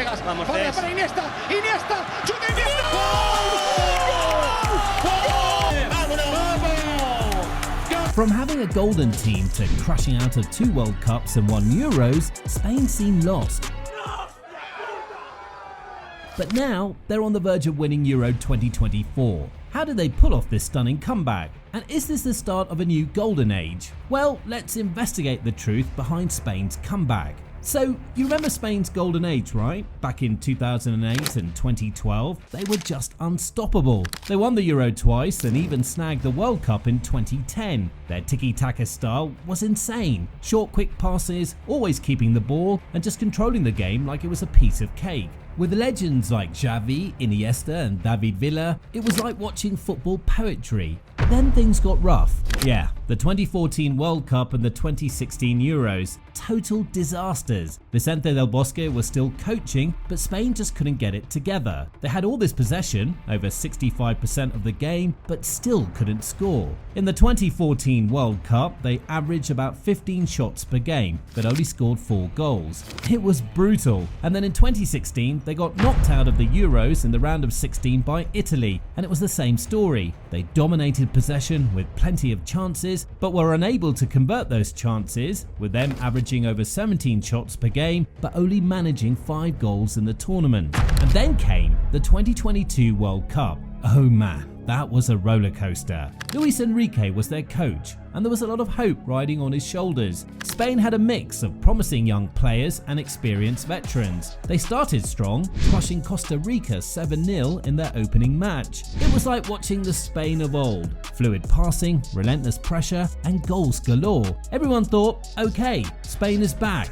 Fábregas, Vamos, Fábregas Tess. para Iniesta, Iniesta, ¡chuta Iniesta! From having a golden team to crashing out of 2 World Cups and 1 Euros, Spain seemed lost. But now, they're on the verge of winning Euro 2024. How did they pull off this stunning comeback? And is this the start of a new golden age? Well, let's investigate the truth behind Spain's comeback. So, you remember Spain's golden age, right? Back in 2008 and 2012, they were just unstoppable. They won the Euro twice and even snagged the World Cup in 2010. Their tiki-taka style was insane. Short, quick passes, always keeping the ball, and just controlling the game like it was a piece of cake. With legends like Xavi, Iniesta and David Villa, it was like watching football poetry. But then things got rough. Yeah, the 2014 World Cup and the 2016 Euros, total disasters. Vicente del Bosque was still coaching, but Spain just couldn't get it together. They had all this possession, over 65% of the game, but still couldn't score. In the 2014 World Cup, they averaged about 15 shots per game, but only scored 4 goals. It was brutal. And then in 2016, they got knocked out of the Euros in the round of 16 by Italy, and it was the same story. They dominated possession with plenty of chances, but were unable to convert those chances, with them averaging over 17 shots per game, but only managing 5 goals in the tournament. And then came the 2022 World Cup. Oh man, that was a roller coaster. Luis Enrique was their coach, and there was a lot of hope riding on his shoulders. Spain had a mix of promising young players and experienced veterans. They started strong, crushing Costa Rica 7-0 in their opening match. It was like watching the Spain of old. Fluid passing, relentless pressure, and goals galore. Everyone thought, okay, Spain is back.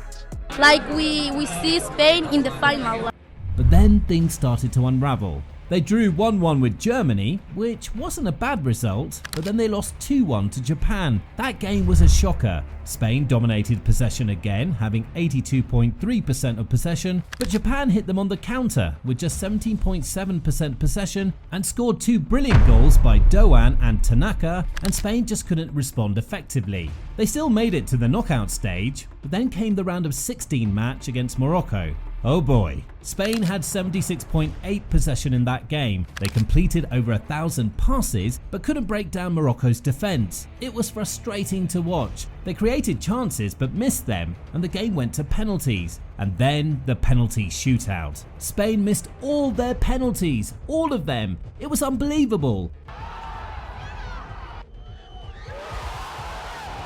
Like we see Spain in the final. But then things started to unravel. They drew 1-1 with Germany, which wasn't a bad result, but then they lost 2-1 to Japan. That game was a shocker. Spain dominated possession again, having 82.3% of possession, but Japan hit them on the counter with just 17.7% possession and scored 2 brilliant goals by Doan and Tanaka, and Spain just couldn't respond effectively. They still made it to the knockout stage, but then came the round of 16 match against Morocco. Oh boy, Spain had 76.8% possession in that game. They completed over 1,000 passes but couldn't break down Morocco's defense. It was frustrating to watch. They created chances but missed them, and the game went to penalties. And then the penalty shootout. Spain missed all their penalties, all of them. It was unbelievable.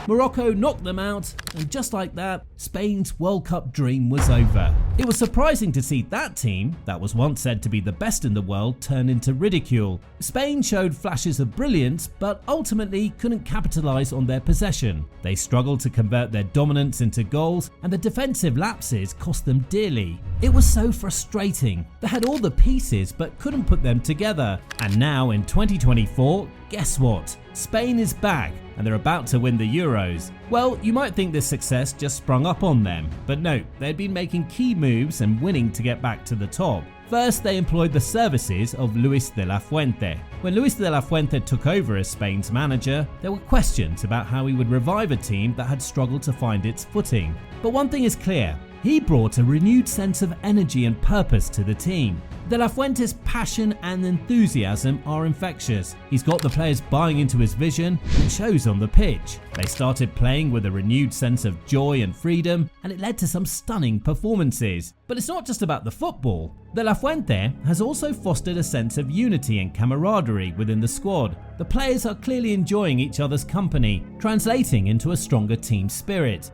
Morocco knocked them out, and just like that, Spain's World Cup dream was over. It was surprising to see that team, that was once said to be the best in the world, turn into ridicule. Spain showed flashes of brilliance, but ultimately couldn't capitalize on their possession. They struggled to convert their dominance into goals, and the defensive lapses cost them dearly. It was so frustrating. They had all the pieces but couldn't put them together. And now in 2024, guess what? Spain is back, and they're about to win the Euros. Well, you might think this success just sprung up on them, but no, they'd been making key moves and winning to get back to the top. First, they employed the services of Luis de la Fuente. When Luis de la Fuente took over as Spain's manager, there were questions about how he would revive a team that had struggled to find its footing. But one thing is clear, he brought a renewed sense of energy and purpose to the team. De La Fuente's passion and enthusiasm are infectious. He's got the players buying into his vision, and it shows on the pitch. They started playing with a renewed sense of joy and freedom, and it led to some stunning performances. But it's not just about the football. De La Fuente has also fostered a sense of unity and camaraderie within the squad. The players are clearly enjoying each other's company, translating into a stronger team spirit.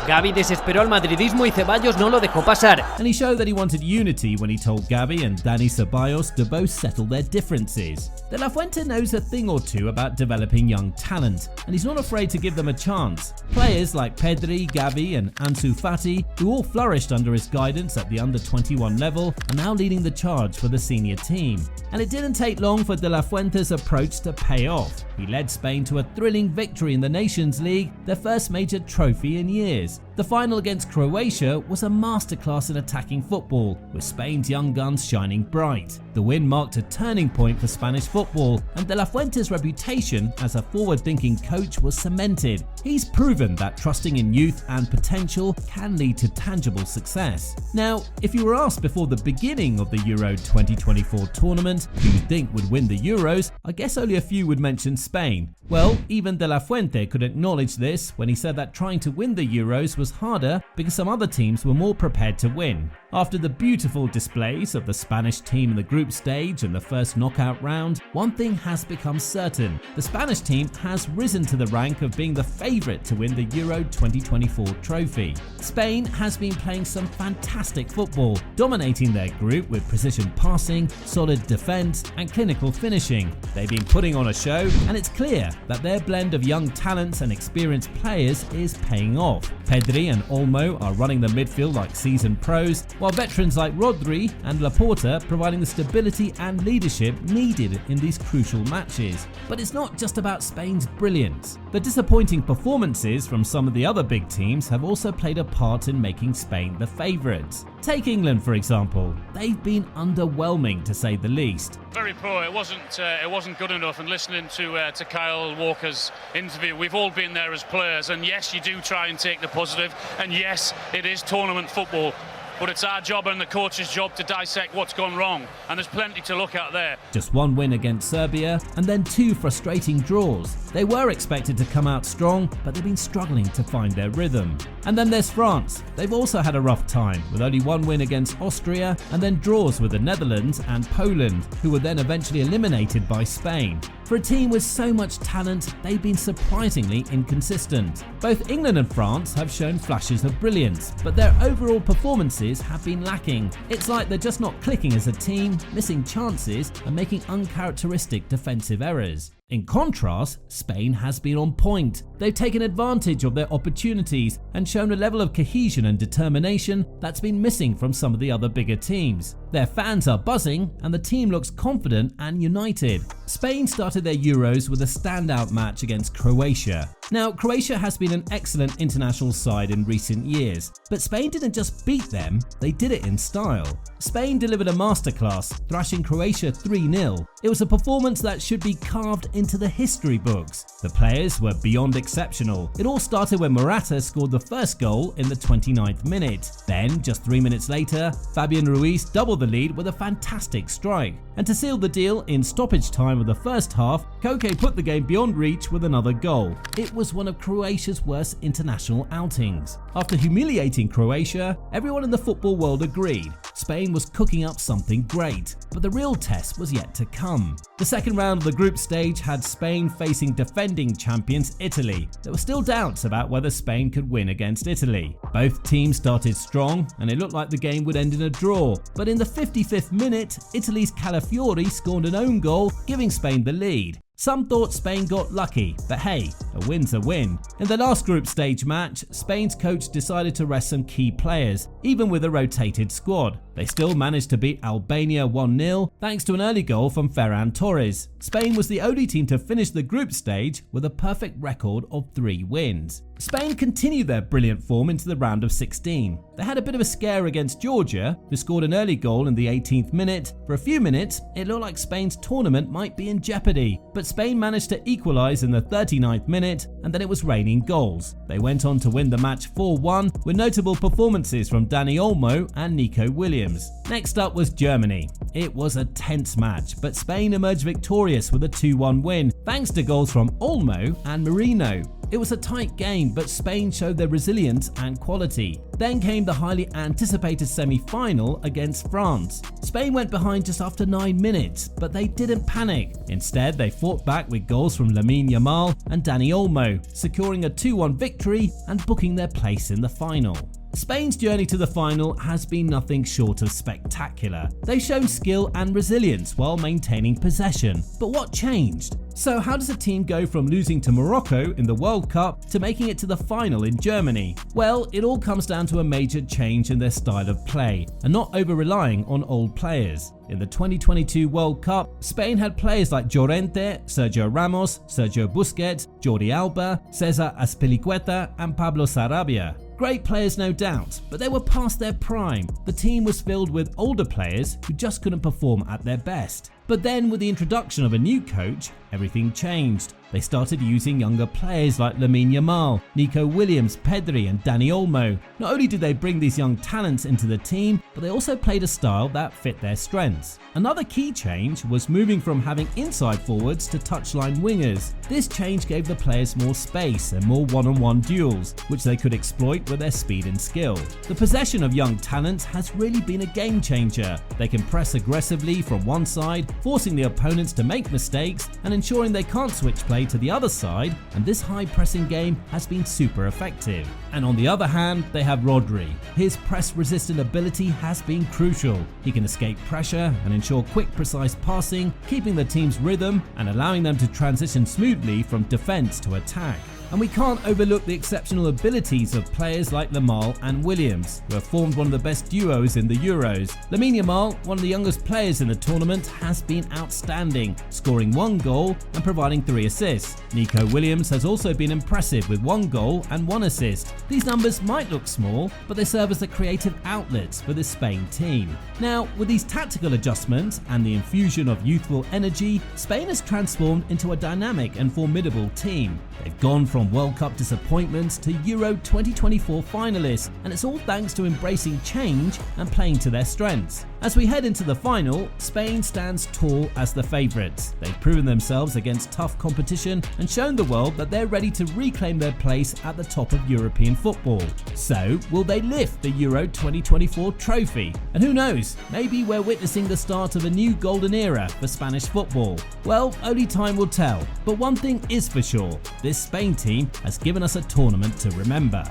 Xavi desesperó al madridismo y Ceballos no lo dejó pasar. And he showed that he wanted unity when he told Xavi and Dani Ceballos to both settle their differences. De La Fuente knows a thing or two about developing young talent, and he's not afraid to give them a chance. Players like Pedri, Xavi and Ansu Fati, who all flourished under his guidance at the under-21 level, are now leading the charge for the senior team. And it didn't take long for De La Fuente's approach to pay off. He led Spain to a thrilling victory in the Nations League, their first major trophy in years. The final against Croatia was a masterclass in attacking football, with Spain's young guns shining bright. The win marked a turning point for Spanish football, and De La Fuente's reputation as a forward-thinking coach was cemented. He's proven that trusting in youth and potential can lead to tangible success. Now, if you were asked before the beginning of the Euro 2024 tournament who you think would win the Euros, I guess only a few would mention Spain. Well, even De La Fuente could acknowledge this when he said that trying to win the Euros was harder because some other teams were more prepared to win. After the beautiful displays of the Spanish team in the group stage and the first knockout round, one thing has become certain. The Spanish team has risen to the rank of being the favourite to win the Euro 2024 trophy. Spain has been playing some fantastic football, dominating their group with precision passing, solid defence and clinical finishing. They've been putting on a show, and it's clear that their blend of young talents and experienced players is paying off. Pedri and Olmo are running the midfield like seasoned pros, while veterans like Rodri and Laporta providing the stability and leadership needed in these crucial matches. But it's not just about Spain's brilliance. The disappointing performances from some of the other big teams have also played a part in making Spain the favourites. Take England for example. They've been underwhelming to say the least. Very poor. It wasn't good enough. And listening to Kyle Walker's interview, we've all been there as players. And yes, you do try and take the positive. And yes, it is tournament football. But it's our job and the coach's job to dissect what's gone wrong, and there's plenty to look at there. Just one win against Serbia and then two frustrating draws. They were expected to come out strong, but they've been struggling to find their rhythm. And then there's France. They've also had a rough time, with only one win against Austria and then draws with the Netherlands and Poland, who were then eventually eliminated by Spain. For a team with so much talent, they've been surprisingly inconsistent. Both England and France have shown flashes of brilliance, but their overall performances have been lacking. It's like they're just not clicking as a team, missing chances and making uncharacteristic defensive errors. In contrast, Spain has been on point. They've taken advantage of their opportunities and shown a level of cohesion and determination that's been missing from some of the other bigger teams. Their fans are buzzing and the team looks confident and united. Spain started their Euros with a standout match against Croatia. Now, Croatia has been an excellent international side in recent years, but Spain didn't just beat them, they did it in style. Spain delivered a masterclass, thrashing Croatia 3-0. It was a performance that should be carved into the history books. The players were beyond exceptional. It all started when Morata scored the first goal in the 29th minute. Then, just 3 minutes later, Fabian Ruiz doubled the lead with a fantastic strike. And to seal the deal in stoppage time of the first half, Koke put the game beyond reach with another goal. It was one of Croatia's worst international outings. After humiliating Croatia, everyone in the football world agreed Spain was cooking up something great, but the real test was yet to come. The second round of the group stage had Spain facing defending champions Italy. There were still doubts about whether Spain could win against Italy. Both teams started strong and it looked like the game would end in a draw, but in the 55th minute, Italy's Calafiori scored an own goal, giving Spain the lead. Some thought Spain got lucky, but hey, a win's a win. In the last group stage match, Spain's coach decided to rest some key players, even with a rotated squad. They still managed to beat Albania 1-0 thanks to an early goal from Ferran Torres. Spain was the only team to finish the group stage with a perfect record of 3 wins. Spain continued their brilliant form into the round of 16. They had a bit of a scare against Georgia, who scored an early goal in the 18th minute. For a few minutes, it looked like Spain's tournament might be in jeopardy, but Spain managed to equalise in the 39th minute, and then it was raining goals. They went on to win the match 4-1 with notable performances from Dani Olmo and Nico Williams. Next up was Germany. It was a tense match, but Spain emerged victorious with a 2-1 win, thanks to goals from Olmo and Merino. It was a tight game, but Spain showed their resilience and quality. Then came the highly anticipated semi-final against France. Spain went behind just after 9 minutes, but they didn't panic. Instead, they fought back with goals from Lamine Yamal and Dani Olmo, securing a 2-1 victory and booking their place in the final. Spain's journey to the final has been nothing short of spectacular. They've shown skill and resilience while maintaining possession. But what changed? So how does a team go from losing to Morocco in the World Cup to making it to the final in Germany? Well, it all comes down to a major change in their style of play and not over-relying on old players. In the 2022 World Cup, Spain had players like Llorente, Sergio Ramos, Sergio Busquets, Jordi Alba, Cesar Azpilicueta and Pablo Sarabia. Great players no doubt, but they were past their prime. The team was filled with older players who just couldn't perform at their best. But then with the introduction of a new coach, everything changed. They started using younger players like Lamine Yamal, Nico Williams, Pedri and Dani Olmo. Not only did they bring these young talents into the team, but they also played a style that fit their strengths. Another key change was moving from having inside forwards to touchline wingers. This change gave the players more space and more one-on-one duels, which they could exploit with their speed and skill. The possession of young talents has really been a game changer. They can press aggressively from one side, forcing the opponents to make mistakes and ensuring they can't switch play to the other side, and this high pressing game has been super effective. And on the other hand, they have Rodri. His press resistant ability has been crucial. He can escape pressure and ensure quick precise passing, keeping the team's rhythm and allowing them to transition smoothly from defense to attack. And we can't overlook the exceptional abilities of players like Yamal and Williams, who have formed one of the best duos in the Euros. Lamine Yamal, one of the youngest players in the tournament, has been outstanding, scoring 1 goal and providing 3 assists. Nico Williams has also been impressive with 1 goal and 1 assist. These numbers might look small, but they serve as the creative outlets for the Spain team. Now, with these tactical adjustments and the infusion of youthful energy, Spain has transformed into a dynamic and formidable team. They've gone from World Cup disappointments to Euro 2024 finalists, and it's all thanks to embracing change and playing to their strengths. As we head into the final, Spain stands tall as the favourites. They've proven themselves against tough competition and shown the world that they're ready to reclaim their place at the top of European football. So, will they lift the Euro 2024 trophy? And who knows, maybe we're witnessing the start of a new golden era for Spanish football. Well, only time will tell, but one thing is for sure, this Spain team has given us a tournament to remember.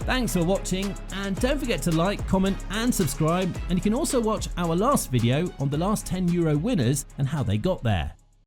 Thanks for watching, and don't forget to like, comment and subscribe, and you can also watch our last video on the last 10 Euro winners and how they got there.